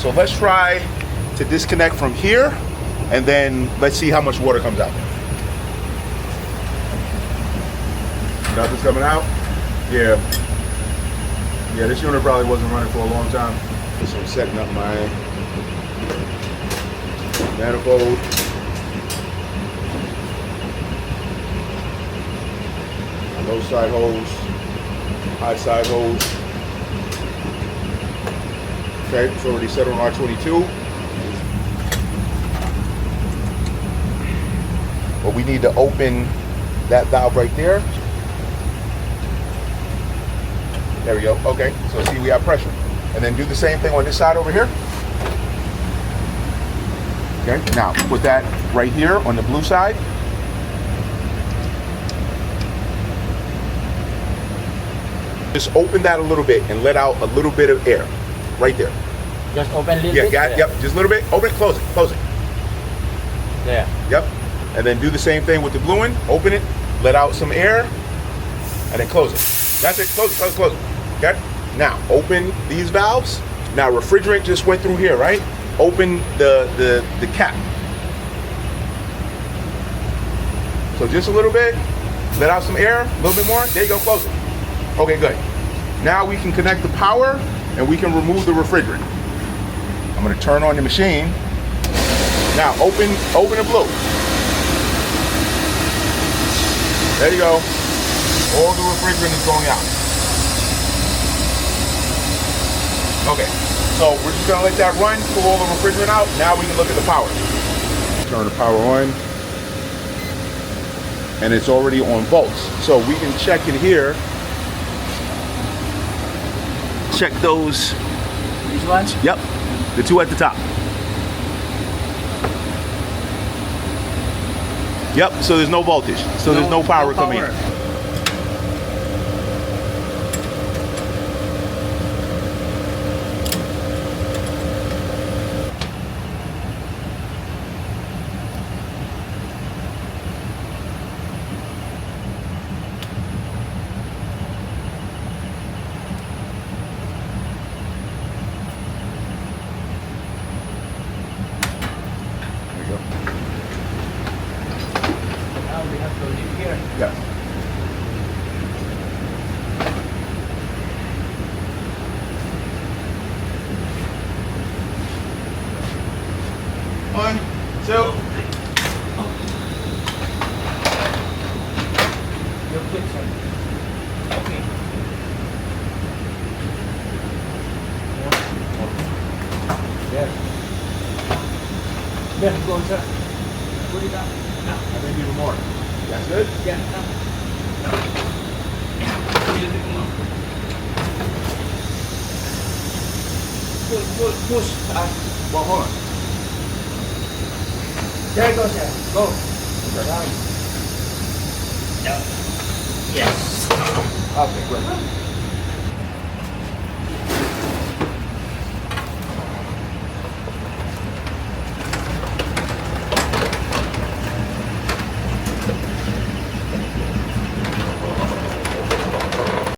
So let's try to disconnect from here, and then let's see how much water comes out. Nothing's coming out? Yeah. Yeah, this unit probably wasn't running for a long time. So I'm setting up my manifold. Low side hose, high side hose. Okay, it's already set on R22. But we need to open that valve right there. There we go. Okay, so see, we have pressure. And then do the same thing on this side over here. Okay, now put that right here on the blue side. Just open that a little bit and let out a little bit of air, right there. Just open a little bit? Yeah, yep, just a little bit. Open it, close it. There. Yep. And then do the same thing with the blue one. Open it, let out some air, and then close it. That's it, close it. Okay? Now, open these valves. Now, refrigerant just went through here, right? Open the cap. So just a little bit, let out some air, a little bit more. There you go, close it. Okay, good. Now we can connect the power and we can remove the refrigerant. I'm gonna turn on the machine. Now open the blue. There you go. All the refrigerant is going out. Okay, so we're just gonna let that run, pull all the refrigerant out. Now we can look at the power. Turn the power on. And it's already on volts. So we can check in here. Check those. These ones? Yep, the two at the top. Yep, so there's no voltage. So there's no power coming in. Now we have to leave here. Yeah. One, two. You're quick, sir. Okay. There. There, go, sir. Put it up. I think even more. That's good? Yeah. A little bit more. Push. Well, hold on. There you go, sir. Go. Okay. Down. Yes. Okay, good.